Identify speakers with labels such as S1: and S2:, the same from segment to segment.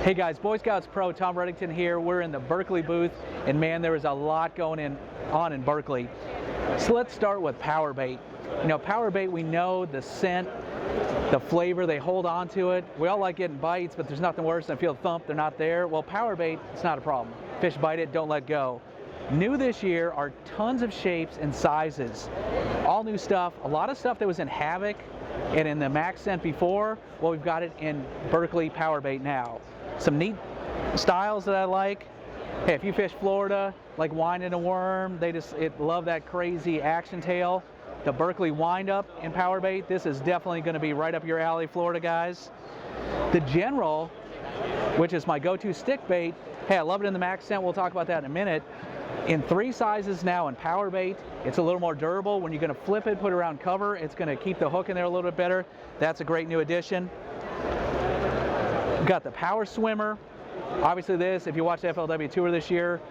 S1: Hey guys, Boy Scouts Pro, Tom Reddington here. We're in the Berkley booth, and man, there is a lot going on in Berkley. So let's start with power bait. You know, power bait, we know the scent, the flavor, they hold on to it. We all like getting bites, but there's nothing worse than feel a thump, they're not there. Well, power bait, it's not a problem. Fish bite it, don't let go. New this year are tons of shapes and sizes. All new stuff, a lot of stuff that was in Havoc and in the Max Scent before, well, we've got it in Berkley power bait now. Some neat styles that I like. Hey, if you fish Florida, like winding a worm, they just love that crazy action tail. The Berkley wind up in power bait, this is definitely going to be right up your alley, Florida guys. The General, which is my go-to stick bait, hey, I love it in the Max Scent, we'll talk about that in a minute. In 3 sizes now in power bait, it's a little more durable. When you're going to flip it, put it around cover, it's going to keep the hook in there a little bit better. That's a great new addition. Got the Power Swimmer. Obviously this, if you watch the FLW Tour this year,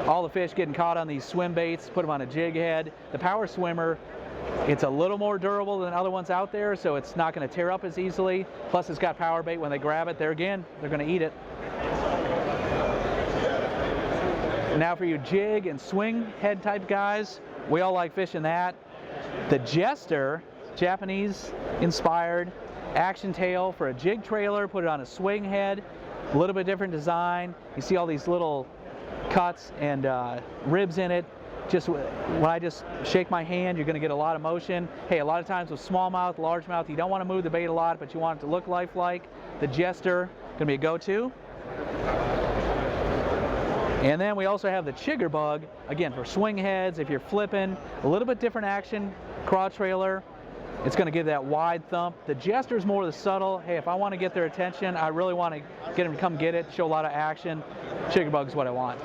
S1: all the fish getting caught on these swim baits, put them on a jig head. The Power Swimmer, it's a little more durable than other ones out there, so it's not going to tear up as easily. Plus it's got power bait. When they grab it, there again, they're going to eat it. Now for you jig and swing head type guys, we all like fishing that. The Jester, Japanese inspired, action tail for a jig trailer, put it on a swing head, a little bit different design. You see all these little cuts and ribs in it. Just when I just shake my hand, you're going to get a lot of motion. Hey, a lot of times with smallmouth, largemouth, you don't want to move the bait a lot, but you want it to look lifelike. The Jester, going to be a go-to. And then we also have the Chigger Bug, again for swing heads, if you're flipping, a little bit different action, craw trailer. It's going to give that wide thump. The Jester's more the subtle. Hey, if I want to get their attention, I really want to get them to come get it, show a lot of action. Chigger Bug's what I want.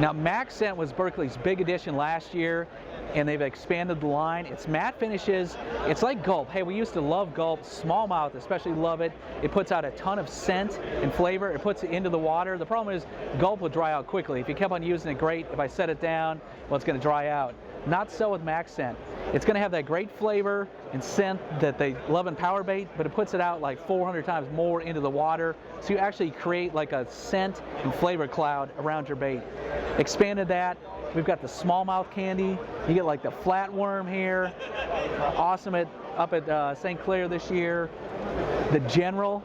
S1: Now, Max Scent was Berkley's big addition last year, and they've expanded the line. It's matte finishes. It's like Gulp. Hey, we used to love Gulp. Smallmouth especially love it. It puts out a ton of scent and flavor. It puts it into the water. The problem is Gulp will dry out quickly. If you kept on using it, great. If I set it down, well, it's going to dry out. Not so with Max Scent. It's going to have that great flavor and scent that they love in power bait, but it puts it out like 400 times more into the water, so you actually create like a scent and flavor cloud around your bait. Expanded that. We've got the smallmouth candy. You get like the flatworm here. Awesome up at St. Clair this year. The General.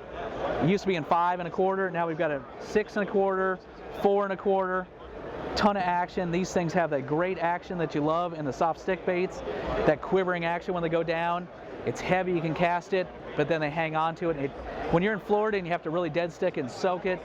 S1: It used to be in 5 1/4. Now we've got a 6 1/4, 4 1/4. Ton of action. These things have that great action that you love in the soft stick baits, that quivering action when they go down. It's heavy, you can cast it, but then they hang on to it. When you're in Florida and you have to really dead stick and soak it,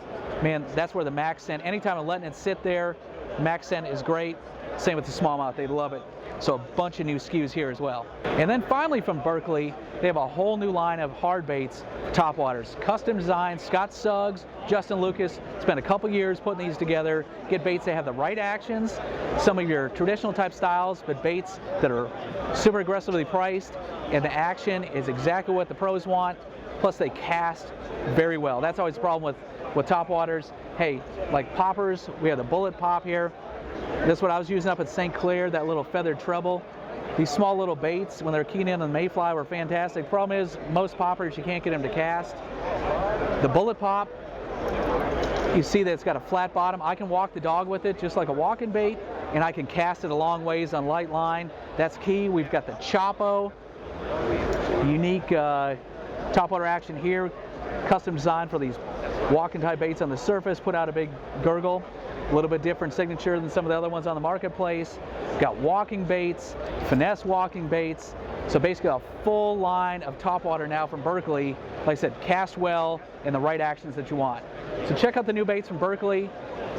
S1: man, that's where the Max Scent, anytime I'm letting it sit there, Max Scent is great. Same with the smallmouth, they love it. So a bunch of new SKUs here as well. And then finally from Berkley, they have a whole new line of hard baits, Topwaters. Custom designed, Scott Suggs, Justin Lucas spent a couple years putting these together. Get baits that have the right actions, some of your traditional type styles, but baits that are super aggressively priced, and the action is exactly what the pros want, plus they cast very well. That's always the problem with Topwaters. Hey, like poppers, we have the Bullet Pop here. This is what I was using up at St. Clair, that little feathered treble. These small little baits, when they're keying in on the mayfly, were fantastic. The problem is, most poppers, you can't get them to cast. The Bullet Pop, you see that it's got a flat bottom. I can walk the dog with it just like a walking bait, and I can cast it a long ways on light line. That's key. We've got the Chopo, unique topwater action here, custom designed for these walking type baits on the surface, put out a big gurgle. A little bit different signature than some of the other ones on the marketplace. Got walking baits, finesse walking baits. So basically a full line of topwater now from Berkley. Like I said, cast well and the right actions that you want. So check out the new baits from Berkley.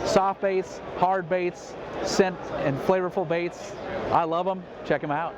S1: Soft baits, hard baits, scent and flavorful baits. I love them. Check them out.